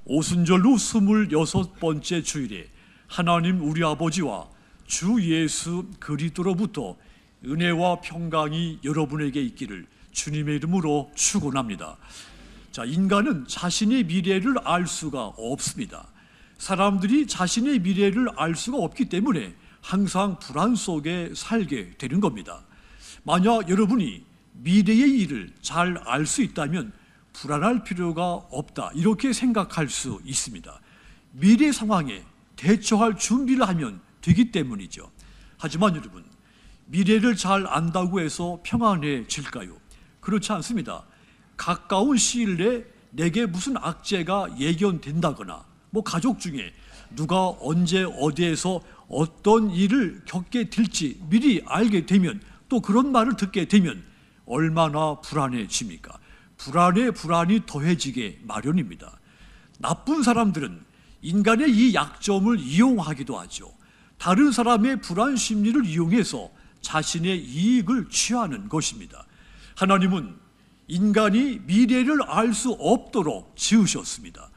오순절 후 26번째 주일에 하나님 우리 아버지와 주 예수 그리스도로부터 은혜와 평강이 여러분에게 있기를 주님의 이름으로 축원합니다. 자, 인간은 자신의 미래를 알 수가 없습니다. 사람들이 자신의 미래를 알 수가 없기 때문에 항상 불안 속에 살게 되는 겁니다. 만약 여러분이 미래의 일을 잘 알 수 있다면 불안할 필요가 없다, 이렇게 생각할 수 있습니다. 미래 상황에 대처할 준비를 하면 되기 때문이죠. 하지만 여러분, 미래를 잘 안다고 해서 평안해질까요? 그렇지 않습니다. 가까운 시일 내에 내게 무슨 악재가 예견된다거나, 가족 중에 누가 언제 어디에서 어떤 일을 겪게 될지 미리 알게 되면, 또 그런 말을 듣게 되면 얼마나 불안해집니까? 불안에 불안이 더해지게 마련입니다. 나쁜 사람들은 인간의 이 약점을 이용하기도 하죠. 다른 사람의 불안 심리를 이용해서 자신의 이익을 취하는 것입니다. 하나님은 인간이 미래를 알 수 없도록 지으셨습니다.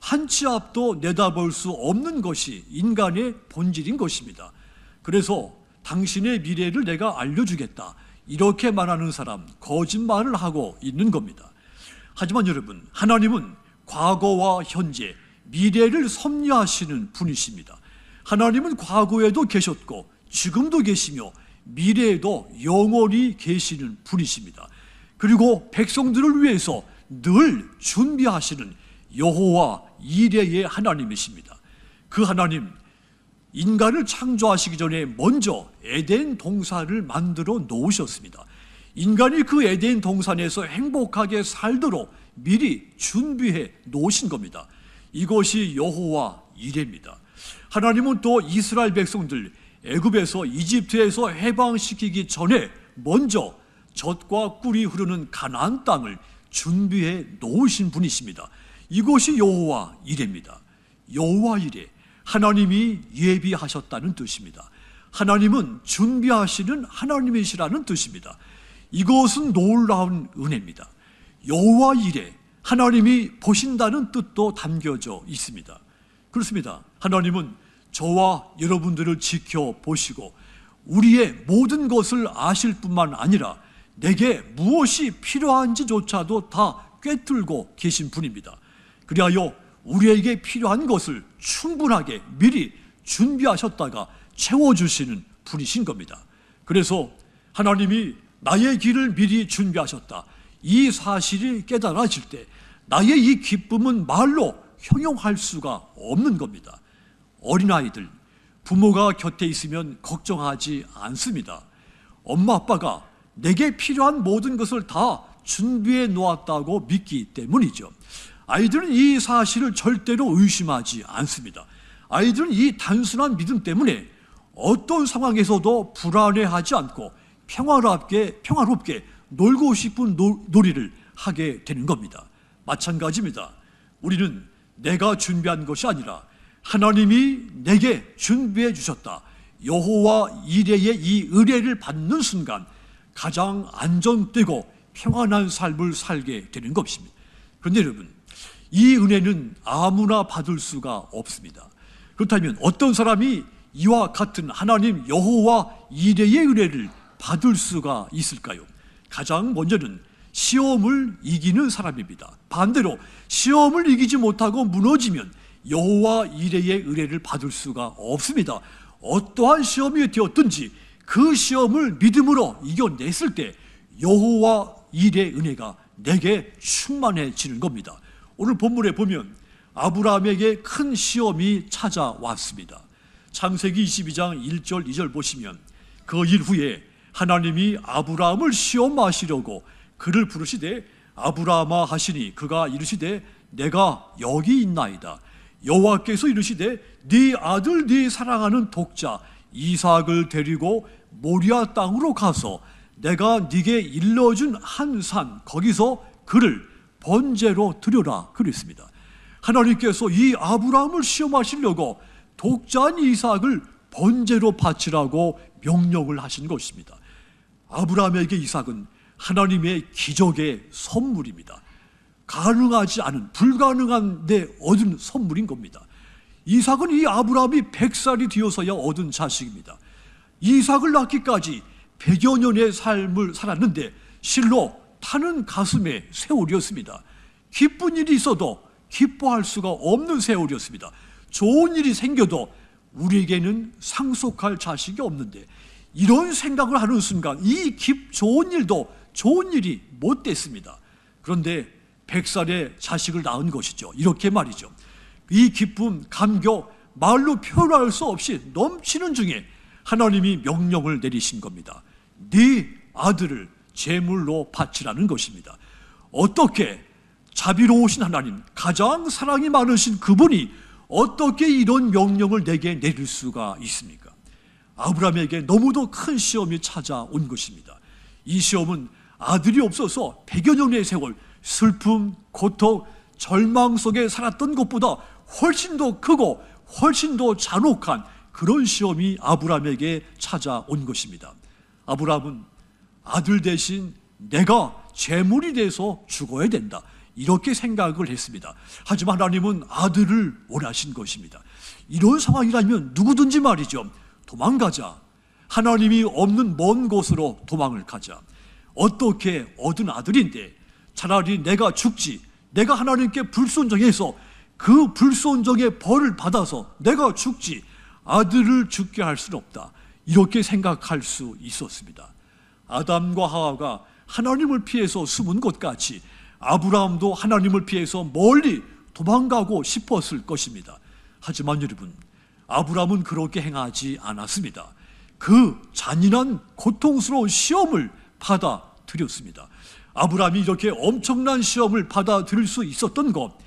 한 치 앞도 내다볼 수 없는 것이 인간의 본질인 것입니다. 그래서 당신의 미래를 내가 알려주겠다, 이렇게 말하는 사람, 거짓말을 하고 있는 겁니다. 하지만 여러분, 하나님은 과거와 현재, 미래를 섭리하시는 분이십니다. 하나님은 과거에도 계셨고 지금도 계시며 미래에도 영원히 계시는 분이십니다. 그리고 백성들을 위해서 늘 준비하시는 여호와 이레의 하나님이십니다. 그 하나님, 인간을 창조하시기 전에 먼저 에덴 동산을 만들어 놓으셨습니다. 인간이 그 에덴 동산에서 행복하게 살도록 미리 준비해 놓으신 겁니다. 이것이 여호와 이레입니다. 하나님은 또 이스라엘 백성들 애굽에서, 이집트에서 해방시키기 전에 먼저 젖과 꿀이 흐르는 가나안 땅을 준비해 놓으신 분이십니다. 이것이 여호와 이레입니다. 여호와 이레, 하나님이 예비하셨다는 뜻입니다. 하나님은 준비하시는 하나님이시라는 뜻입니다. 이것은 놀라운 은혜입니다. 여호와 이레, 하나님이 보신다는 뜻도 담겨져 있습니다. 그렇습니다. 하나님은 저와 여러분들을 지켜보시고 우리의 모든 것을 아실 뿐만 아니라 내게 무엇이 필요한지조차도 다 꿰뚫고 계신 분입니다. 그리하여 우리에게 필요한 것을 충분하게 미리 준비하셨다가 채워주시는 분이신 겁니다. 그래서 하나님이 나의 길을 미리 준비하셨다, 이 사실이 깨달아질 때 나의 이 기쁨은 말로 형용할 수가 없는 겁니다. 어린아이들, 부모가 곁에 있으면 걱정하지 않습니다. 엄마 아빠가 내게 필요한 모든 것을 다 준비해 놓았다고 믿기 때문이죠. 아이들은 이 사실을 절대로 의심하지 않습니다. 아이들은 이 단순한 믿음 때문에 어떤 상황에서도 불안해하지 않고 평화롭게 놀고 싶은 놀이를 하게 되는 겁니다. 마찬가지입니다. 우리는 내가 준비한 것이 아니라 하나님이 내게 준비해 주셨다, 여호와 이레의 이 은혜를 받는 순간 가장 안정되고 평안한 삶을 살게 되는 것입니다. 그런데 여러분, 이 은혜는 아무나 받을 수가 없습니다. 그렇다면 어떤 사람이 이와 같은 하나님 여호와 이레의 은혜를 받을 수가 있을까요? 가장 먼저는 시험을 이기는 사람입니다. 반대로 시험을 이기지 못하고 무너지면 여호와 이레의 은혜를 받을 수가 없습니다. 어떠한 시험이 되었든지 그 시험을 믿음으로 이겨냈을 때 여호와 이레의 은혜가 내게 충만해지는 겁니다. 오늘 본문에 보면 아브라함에게 큰 시험이 찾아왔습니다. 창세기 22장 1절 2절 보시면 그 일 후에 하나님이 아브라함을 시험하시려고 그를 부르시되 아브라함아 하시니 그가 이르시되 내가 여기 있나이다. 여호와께서 이르시되 네 아들 네 사랑하는 독자 이삭을 데리고 모리아 땅으로 가서 내가 네게 일러준 한 산 거기서 그를 번제로 드려라 그랬습니다. 하나님께서 이 아브라함을 시험하시려고 독자인 이삭을 번제로 바치라고 명령을 하신 것입니다. 아브라함에게 이삭은 하나님의 기적의 선물입니다. 가능하지 않은, 불가능한 데 얻은 선물인 겁니다. 이삭은 이 아브라함이 100살이 되어서야 얻은 자식입니다. 이삭을 낳기까지 100여 년의 삶을 살았는데 실로 타는 가슴의 세월이었습니다. 기쁜 일이 있어도 기뻐할 수가 없는 세월이었습니다. 좋은 일이 생겨도 우리에게는 상속할 자식이 없는데, 이런 생각을 하는 순간 이 좋은 일도 좋은 일이 못 됐습니다. 그런데 100살의 자식을 낳은 것이죠. 이렇게 말이죠. 이 기쁨, 감격, 말로 표현할 수 없이 넘치는 중에 하나님이 명령을 내리신 겁니다. 네 아들을 제물로 바치라는 것입니다. 어떻게 자비로우신 하나님, 가장 사랑이 많으신 그분이 어떻게 이런 명령을 내게 내릴 수가 있습니까? 아브라함에게 너무도 큰 시험이 찾아온 것입니다. 이 시험은 아들이 없어서 100여 년의 세월 슬픔, 고통, 절망 속에 살았던 것보다 훨씬 더 크고 훨씬 더 잔혹한 그런 시험이 아브라함에게 찾아온 것입니다. 아브라함은 아들 대신 내가 제물이 돼서 죽어야 된다, 이렇게 생각을 했습니다. 하지만 하나님은 아들을 원하신 것입니다. 이런 상황이라면 누구든지 말이죠, 도망가자. 하나님이 없는 먼 곳으로 도망을 가자. 어떻게 얻은 아들인데 차라리 내가 죽지, 내가 하나님께 불순종해서 그 불순종의 벌을 받아서 내가 죽지, 아들을 죽게 할 수는 없다, 이렇게 생각할 수 있었습니다. 아담과 하와가 하나님을 피해서 숨은 것 같이 아브라함도 하나님을 피해서 멀리 도망가고 싶었을 것입니다. 하지만 여러분, 아브라함은 그렇게 행하지 않았습니다. 그 잔인한 고통스러운 시험을 받아들였습니다. 아브라함이 이렇게 엄청난 시험을 받아들일 수 있었던 것,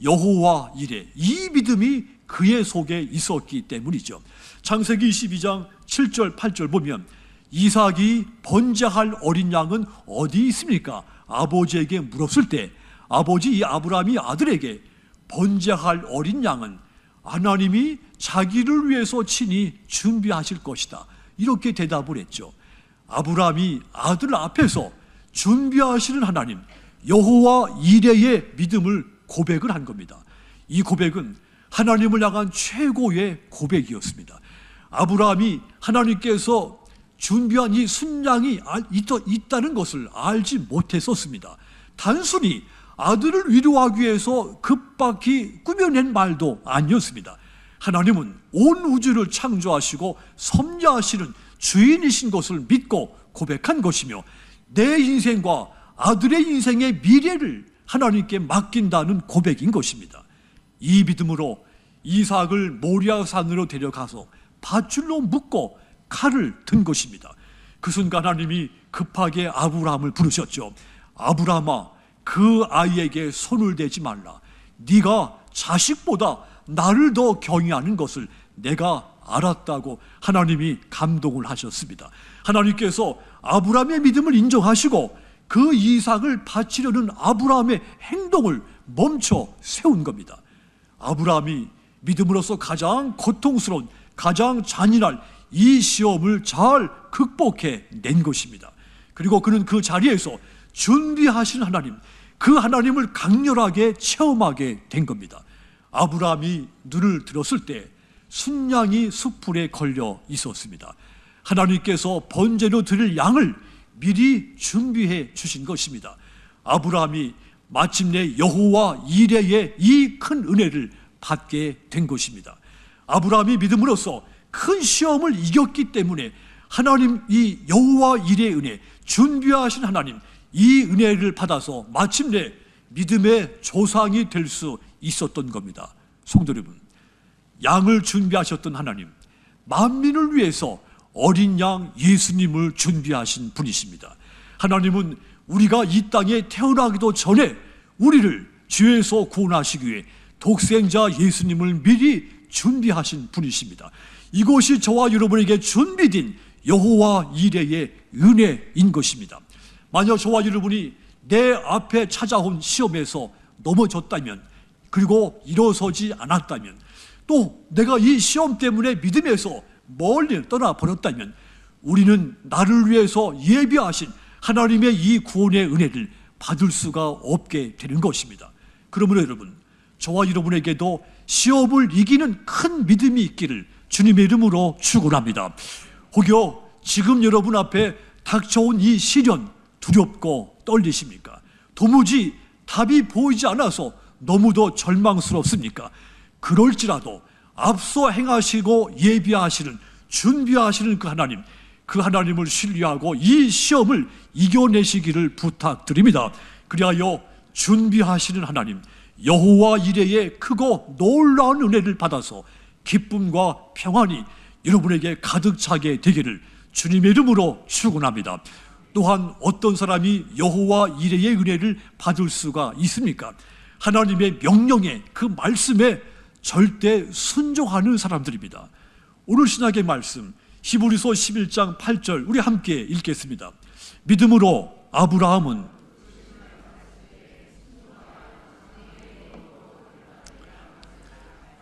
여호와 이레, 이 믿음이 그의 속에 있었기 때문이죠. 창세기 22장 7절 8절 보면 이삭이 번제할 어린 양은 어디 있습니까? 아버지에게 물었을 때 아버지 이 아브라함이 아들에게 번제할 어린 양은 하나님이 자기를 위해서 친히 준비하실 것이다, 이렇게 대답을 했죠. 아브라함이 아들 앞에서 준비하시는 하나님, 여호와 이레의 믿음을 고백을 한 겁니다. 이 고백은 하나님을 향한 최고의 고백이었습니다. 아브라함이 하나님께서 준비한 이 순양이 있다는 것을 알지 못했었습니다. 단순히 아들을 위로하기 위해서 급박히 꾸며낸 말도 아니었습니다. 하나님은 온 우주를 창조하시고 섭리하시는 주인이신 것을 믿고 고백한 것이며, 내 인생과 아들의 인생의 미래를 하나님께 맡긴다는 고백인 것입니다. 이 믿음으로 이삭을 모리아산으로 데려가서 밧줄로 묶고 칼을 든 것입니다. 그 순간 하나님이 급하게 아브라함을 부르셨죠. 아브라함아, 그 아이에게 손을 대지 말라. 네가 자식보다 나를 더 경외하는 것을 내가 알았다고 하나님이 감동을 하셨습니다. 하나님께서 아브라함의 믿음을 인정하시고 그 이삭을 바치려는 아브라함의 행동을 멈춰 세운 겁니다. 아브라함이 믿음으로서 가장 고통스러운, 가장 잔인할 이 시험을 잘 극복해 낸 것입니다. 그리고 그는 그 자리에서 준비하신 하나님, 그 하나님을 강렬하게 체험하게 된 겁니다. 아브라함이 눈을 들었을 때 순양이 숯불에 걸려 있었습니다. 하나님께서 번제로 드릴 양을 미리 준비해 주신 것입니다. 아브라함이 마침내 여호와 이레의 이 큰 은혜를 받게 된 것입니다. 아브라함이 믿음으로써 큰 시험을 이겼기 때문에 하나님, 이 여호와 이레의 은혜, 준비하신 하나님, 이 은혜를 받아서 마침내 믿음의 조상이 될 수 있었던 겁니다. 성도 여러분, 양을 준비하셨던 하나님, 만민을 위해서 어린 양 예수님을 준비하신 분이십니다. 하나님은 우리가 이 땅에 태어나기도 전에 우리를 죄에서 구원하시기 위해 독생자 예수님을 미리 준비하신 분이십니다. 이것이 저와 여러분에게 준비된 여호와 이레의 은혜인 것입니다. 만약 저와 여러분이 내 앞에 찾아온 시험에서 넘어졌다면, 그리고 일어서지 않았다면, 또 내가 이 시험 때문에 믿음에서 멀리 떠나버렸다면, 우리는 나를 위해서 예비하신 하나님의 이 구원의 은혜를 받을 수가 없게 되는 것입니다. 그러므로 여러분, 저와 여러분에게도 시험을 이기는 큰 믿음이 있기를 주님의 이름으로 축원합니다. 혹여 지금 여러분 앞에 닥쳐온 이 시련 두렵고 떨리십니까? 도무지 답이 보이지 않아서 너무도 절망스럽습니까? 그럴지라도 앞서 행하시고 예비하시는, 준비하시는 그 하나님을 신뢰하고 이 시험을 이겨내시기를 부탁드립니다. 그리하여 준비하시는 하나님, 여호와 이레의 크고 놀라운 은혜를 받아서 기쁨과 평안이 여러분에게 가득 차게 되기를 주님의 이름으로 축원합니다. 또한 어떤 사람이 여호와 이레의 은혜를 받을 수가 있습니까? 하나님의 명령에, 그 말씀에 절대 순종하는 사람들입니다. 오늘 신약의 말씀 히브리서 11장 8절 우리 함께 읽겠습니다. 믿음으로 아브라함은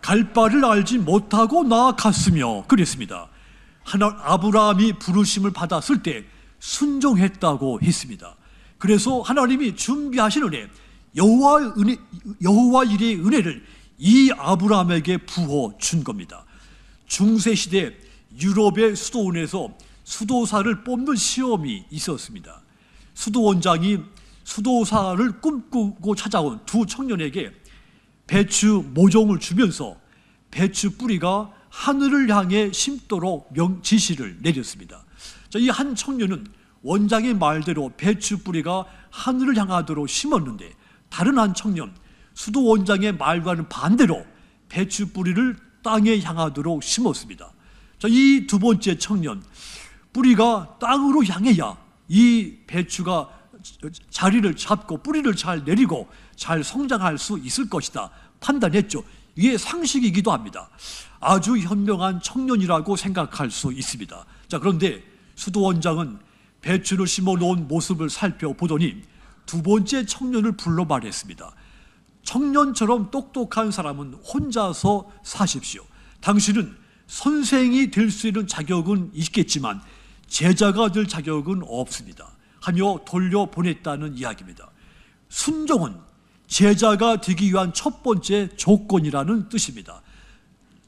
갈 바를 알지 못하고 나아갔으며 그랬습니다. 아브라함이 부르심을 받았을 때 순종했다고 했습니다. 그래서 하나님이 준비하신 은혜, 여호와 이레의 은혜를 이 아브라함에게 부어 준 겁니다. 중세시대 유럽의 수도원에서 수도사를 뽑는 시험이 있었습니다. 수도원장이 수도사를 꿈꾸고 찾아온 두 청년에게 배추 모종을 주면서 배추 뿌리가 하늘을 향해 심도록 지시를 내렸습니다. 이 한 청년은 원장의 말대로 배추 뿌리가 하늘을 향하도록 심었는데, 다른 한 청년, 수도 원장의 말과는 반대로 배추 뿌리를 땅에 향하도록 심었습니다. 이 두 번째 청년, 뿌리가 땅으로 향해야 이 배추가 자리를 잡고 뿌리를 잘 내리고 잘 성장할 수 있을 것이다 판단했죠. 이게 상식이기도 합니다. 아주 현명한 청년이라고 생각할 수 있습니다. 그런데 수도원장은 배추를 심어 놓은 모습을 살펴보더니 두 번째 청년을 불러 말했습니다. 청년처럼 똑똑한 사람은 혼자서 사십시오. 당신은 선생이 될 수 있는 자격은 있겠지만 제자가 될 자격은 없습니다 하며 돌려보냈다는 이야기입니다. 순종은 제자가 되기 위한 첫 번째 조건이라는 뜻입니다.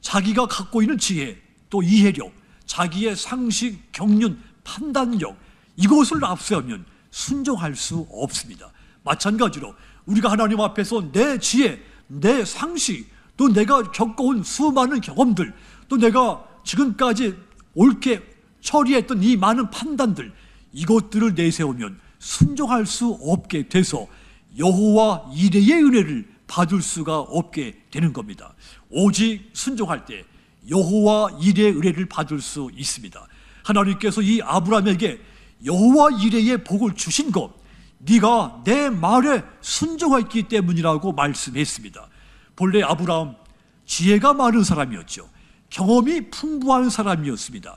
자기가 갖고 있는 지혜, 또 이해력, 자기의 상식, 경륜, 판단력, 이것을 앞세우면 순종할 수 없습니다. 마찬가지로 우리가 하나님 앞에서 내 지혜, 내 상식, 또 내가 겪어온 수많은 경험들, 또 내가 지금까지 옳게 처리했던 이 많은 판단들, 이것들을 내세우면 순종할 수 없게 돼서 여호와 이레의 은혜를 받을 수가 없게 되는 겁니다. 오직 순종할 때 여호와 이레의 은혜를 받을 수 있습니다. 하나님께서 이 아브라함에게 여호와 이레의 복을 주신 것, 네가 내 말에 순종했기 때문이라고 말씀했습니다. 본래 아브라함 지혜가 많은 사람이었죠. 경험이 풍부한 사람이었습니다.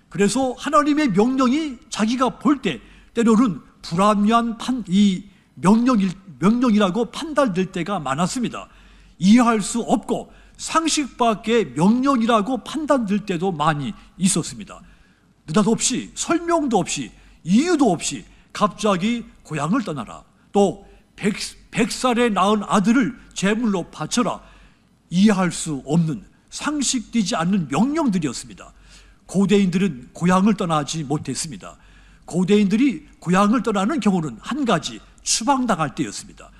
그래서 하나님의 명령이 자기가 볼 때 때로는 불합리한 이 명령이라고 판단될 때가 많았습니다. 이해할 수 없고 상식 밖의 명령이라고 판단될 때도 많이 있었습니다. 느닷없이, 설명도 없이, 이유도 없이 갑자기 고향을 떠나라, 또 100살에 낳은 아들을 제물로 바쳐라, 이해할 수 없는, 상식되지 않는 명령들이었습니다. 고대인들은 고향을 떠나지 못했습니다. 고대인들이 고향을 떠나는 경우는 한 가지, 추방당할 때였습니다.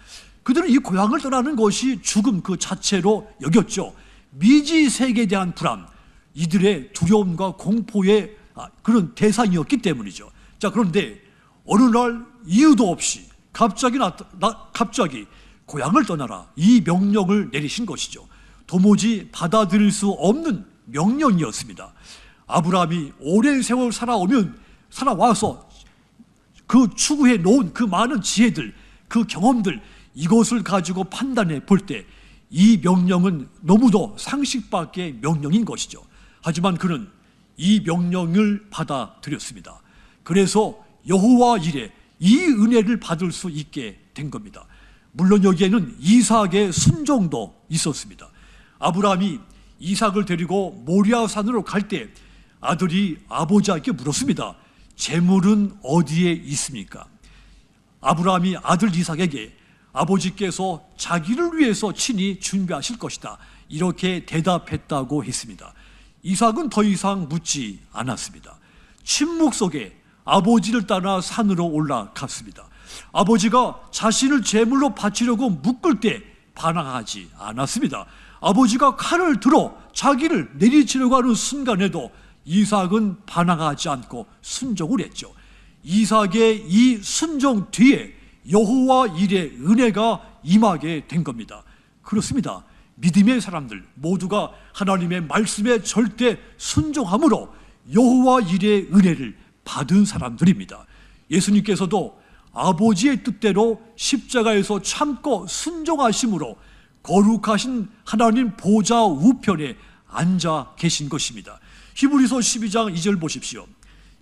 그들은 이 고향을 떠나는 것이 죽음 그 자체로 여겼죠. 미지 세계에 대한 불안, 이들의 두려움과 공포의 그런 대상이었기 때문이죠. 그런데 어느 날 이유도 없이 갑자기 고향을 떠나라, 이 명령을 내리신 것이죠. 도무지 받아들일 수 없는 명령이었습니다. 아브라함이 오랜 세월 살아와서 그 추구해 놓은 그 많은 지혜들, 그 경험들, 이것을 가지고 판단해 볼 때 이 명령은 너무도 상식 밖의 명령인 것이죠. 하지만 그는 이 명령을 받아들였습니다. 그래서 여호와 이레, 이 은혜를 받을 수 있게 된 겁니다. 물론 여기에는 이삭의 순종도 있었습니다. 아브라함이 이삭을 데리고 모리아산으로 갈 때 아들이 아버지에게 물었습니다. 재물은 어디에 있습니까? 아브라함이 아들 이삭에게 아버지께서 자기를 위해서 친히 준비하실 것이다, 이렇게 대답했다고 했습니다. 이삭은 더 이상 묻지 않았습니다. 침묵 속에 아버지를 따라 산으로 올라갔습니다. 아버지가 자신을 제물로 바치려고 묶을 때 반항하지 않았습니다. 아버지가 칼을 들어 자기를 내리치려고 하는 순간에도 이삭은 반항하지 않고 순종을 했죠. 이삭의 이 순종 뒤에 여호와 일의 은혜가 임하게 된 겁니다. 그렇습니다. 믿음의 사람들 모두가 하나님의 말씀에 절대 순종함으로 여호와 일의 은혜를 받은 사람들입니다. 예수님께서도 아버지의 뜻대로 십자가에서 참고 순종하심으로 거룩하신 하나님 보좌 우편에 앉아 계신 것입니다. 히브리서 12장 2절 보십시오.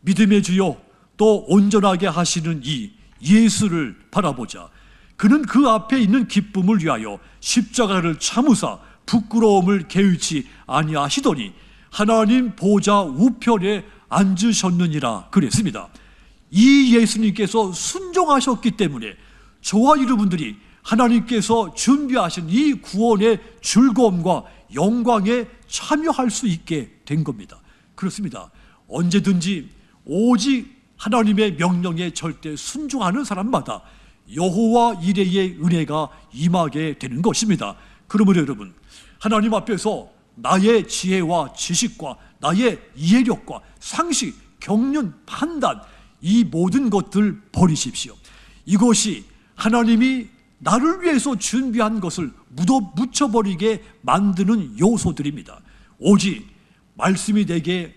믿음의 주요 또 온전하게 하시는 이 예수를 바라보자. 그는 그 앞에 있는 기쁨을 위하여 십자가를 참으사 부끄러움을 개의치 아니하시더니 하나님 보좌 우편에 앉으셨느니라 그랬습니다. 이 예수님께서 순종하셨기 때문에 저와 여러분들이 하나님께서 준비하신 이 구원의 즐거움과 영광에 참여할 수 있게 된 겁니다. 그렇습니다. 언제든지 오직 하나님의 명령에 절대 순종하는 사람마다 여호와 이레의 은혜가 임하게 되는 것입니다. 그러므로 여러분, 하나님 앞에서 나의 지혜와 지식과 나의 이해력과 상식, 경륜, 판단, 이 모든 것들 버리십시오. 이것이 하나님이 나를 위해서 준비한 것을 묻혀버리게 만드는 요소들입니다. 오직 말씀이 내게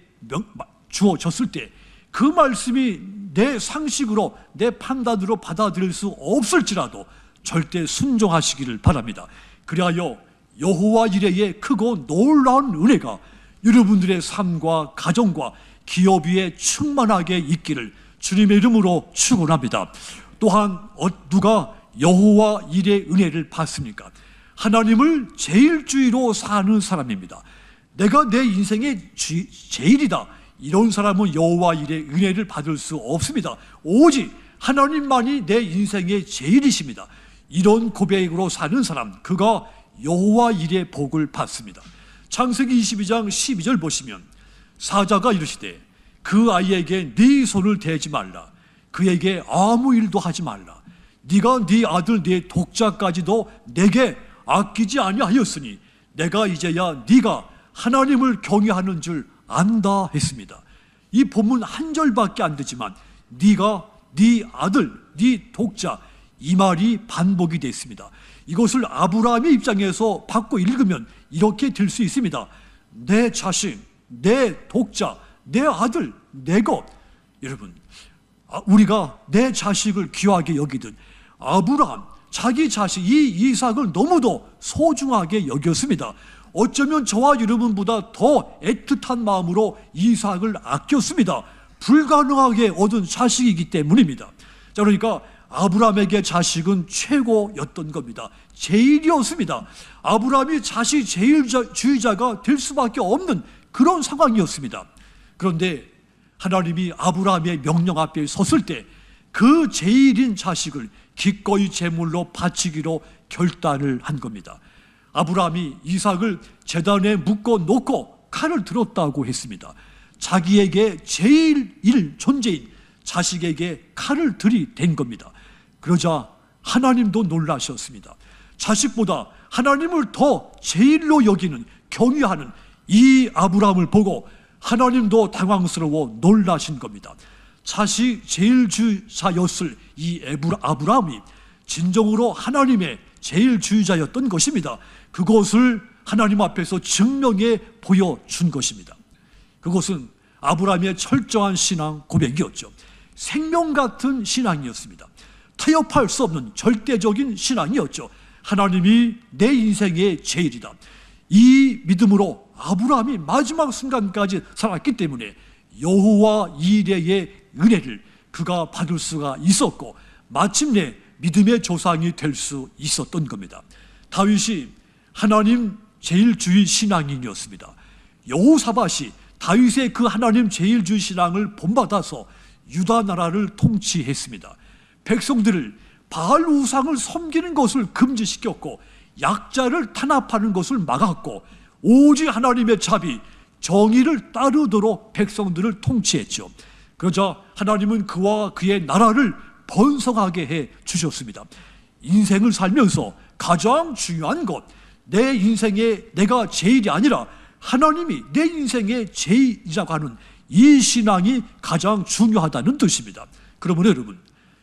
주어졌을 때 그 말씀이 내 상식으로 내 판단으로 받아들일 수 없을지라도 절대 순종하시기를 바랍니다. 그리하여 여호와 이레의 크고 놀라운 은혜가 여러분들의 삶과 가정과 기업 위에 충만하게 있기를 주님의 이름으로 축원합니다. 또한 누가 여호와 이레의 은혜를 받습니까? 하나님을 제일주의로 사는 사람입니다. 내가 내 인생의 제일이다, 이런 사람은 여호와 이레의 은혜를 받을 수 없습니다. 오직 하나님만이 내 인생의 제일이십니다. 이런 고백으로 사는 사람, 그가 여호와 이레의 복을 받습니다. 창세기 22장 12절 보시면 사자가 이르시되 그 아이에게 네 손을 대지 말라, 그에게 아무 일도 하지 말라. 네가 네 아들 네 독자까지도 내게 아끼지 아니하였으니 내가 이제야 네가 하나님을 경외하는 줄 안다 했습니다. 이 본문 한 절밖에 안 되지만 네가 네 아들 네 독자, 이 말이 반복이 됐습니다. 이것을 아브라함의 입장에서 받고 읽으면 이렇게 될 수 있습니다. 내 자식, 내 독자, 내 아들, 내 것. 여러분, 우리가 내 자식을 귀하게 여기든 아브라함, 자기 자식 이 이삭을 너무도 소중하게 여겼습니다. 어쩌면 저와 여러분보다 더 애틋한 마음으로 이삭을 아꼈습니다. 불가능하게 얻은 자식이기 때문입니다. 자, 그러니까 아브라함에게 자식은 최고였던 겁니다. 제일이었습니다. 아브라함이 자식 제일주의자가 될 수밖에 없는 그런 상황이었습니다. 그런데 하나님이 아브라함의 명령 앞에 섰을 때 그 제일인 자식을 기꺼이 제물로 바치기로 결단을 한 겁니다. 아브라함이 이삭을 제단에 묶어 놓고 칼을 들었다고 했습니다. 자기에게 제일일 존재인 자식에게 칼을 들이댄 겁니다. 그러자 하나님도 놀라셨습니다. 자식보다 하나님을 더 제일로 여기는, 경외하는 이 아브라함을 보고 하나님도 당황스러워 놀라신 겁니다. 자식 제일주의자였을 이 아브라함이 진정으로 하나님의 제일주의자였던 것입니다. 그것을 하나님 앞에서 증명해 보여준 것입니다. 그것은 아브라함의 철저한 신앙 고백이었죠. 생명 같은 신앙이었습니다. 타협할 수 없는 절대적인 신앙이었죠. 하나님이 내 인생의 제일이다. 이 믿음으로 아브라함이 마지막 순간까지 살았기 때문에 여호와 이레의 은혜를 그가 받을 수가 있었고 마침내 믿음의 조상이 될 수 있었던 겁니다. 다윗이 하나님 제일주의 신앙인이었습니다. 여호사밧이 다윗의 그 하나님 제일주의 신앙을 본받아서 유다 나라를 통치했습니다. 백성들을 바알 우상을 섬기는 것을 금지시켰고 약자를 탄압하는 것을 막았고 오직 하나님의 자비, 정의를 따르도록 백성들을 통치했죠. 그러자 하나님은 그와 그의 나라를 번성하게 해 주셨습니다. 인생을 살면서 가장 중요한 것, 내 인생에 내가 제일이 아니라 하나님이 내 인생의 제일이라고 하는 이 신앙이 가장 중요하다는 뜻입니다. 그러므로 여러분,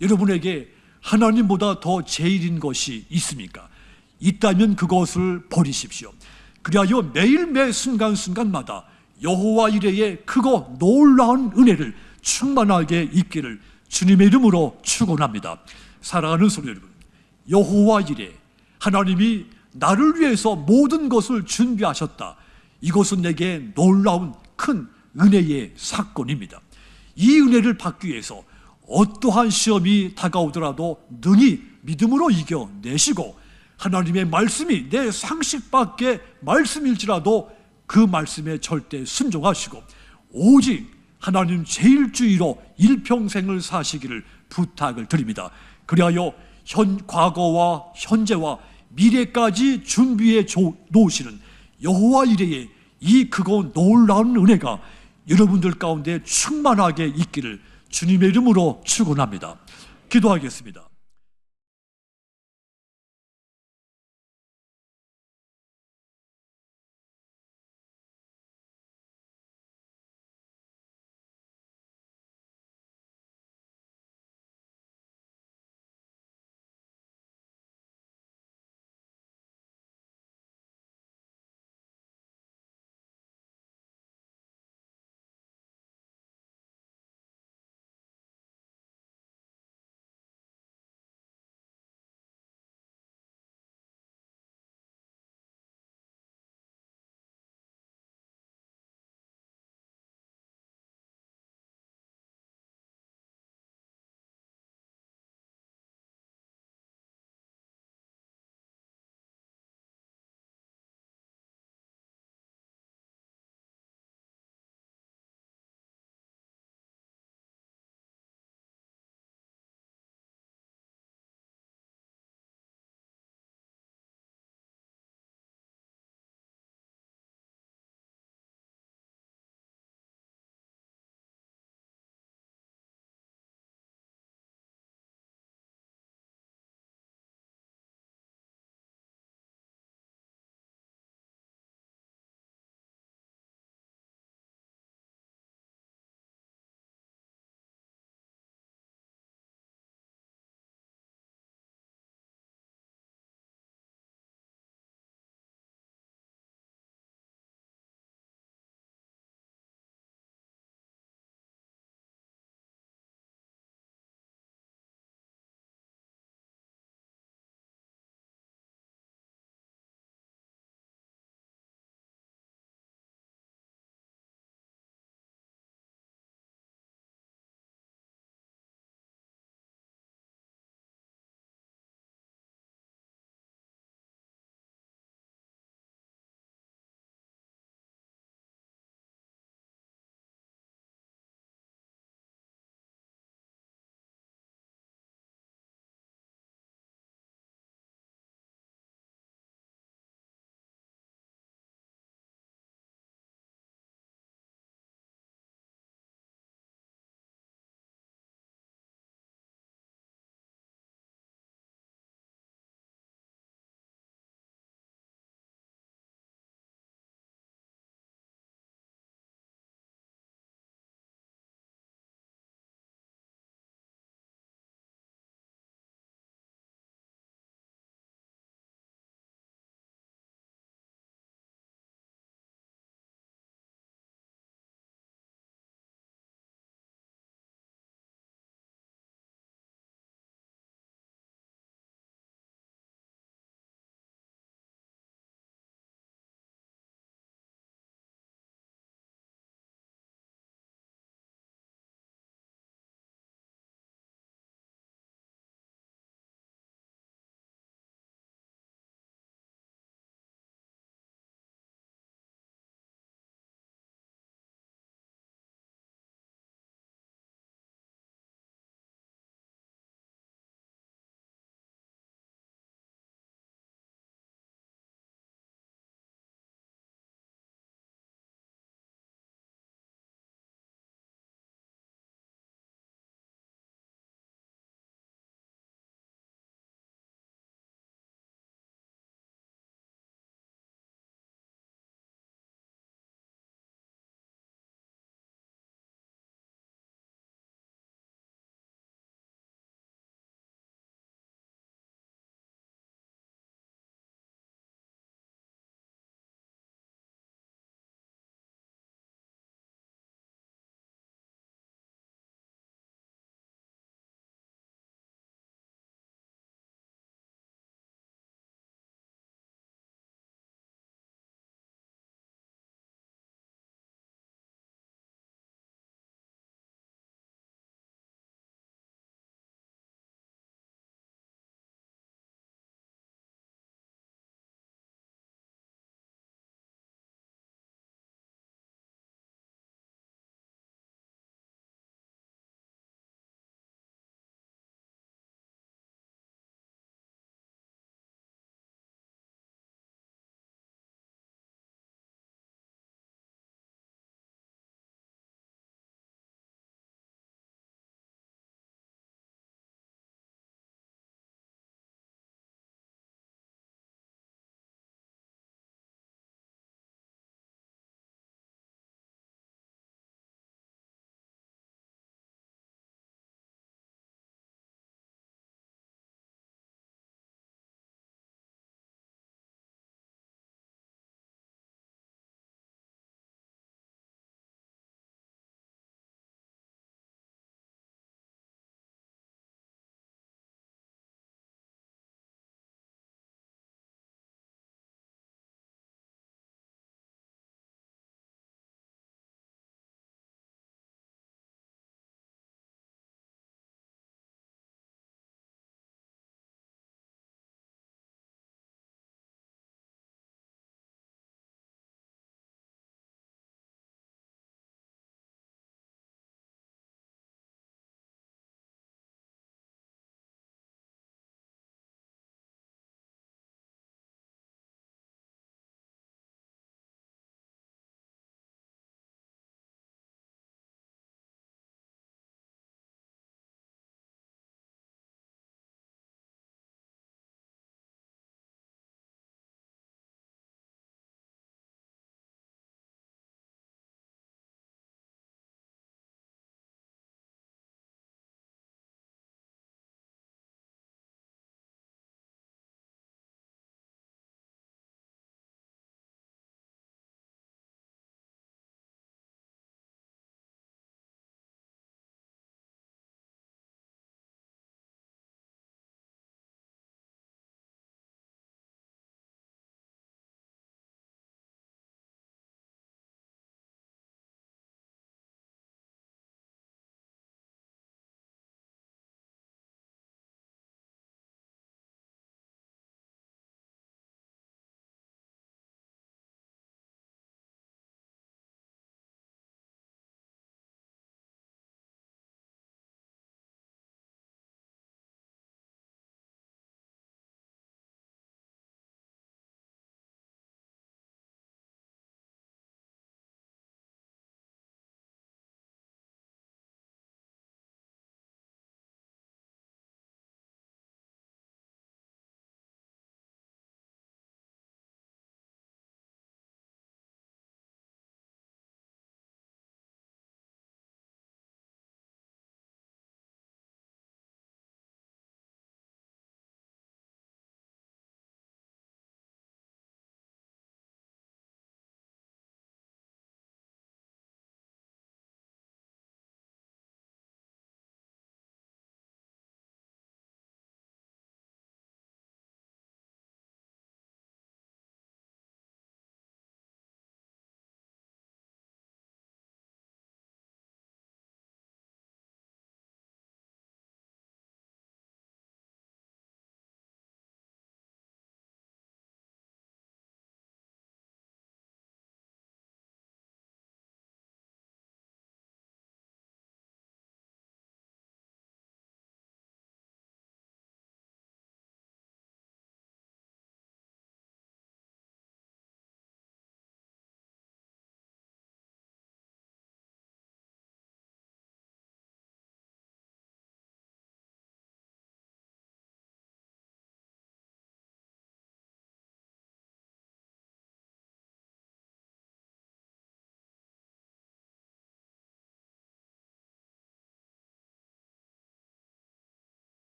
여러분에게 하나님보다 더 제일인 것이 있습니까? 있다면 그것을 버리십시오. 그리하여 매일 매 순간순간마다 여호와 이레의 크고 놀라운 은혜를 충만하게 있기를 주님의 이름으로 축원합니다. 사랑하는 성도 여러분, 여호와 이레, 하나님이 나를 위해서 모든 것을 준비하셨다. 이것은 내게 놀라운 큰 은혜의 사건입니다. 이 은혜를 받기 위해서 어떠한 시험이 다가오더라도 능히 믿음으로 이겨내시고 하나님의 말씀이 내 상식 밖의 말씀일지라도 그 말씀에 절대 순종하시고 오직 하나님 제일주의로 일평생을 사시기를 부탁을 드립니다. 그리하여 과거와 현재와 미래까지 준비해 놓으시는 여호와 이레의 이 크고 놀라운 은혜가 여러분들 가운데 충만하게 있기를 주님의 이름으로 축원합니다. 기도하겠습니다.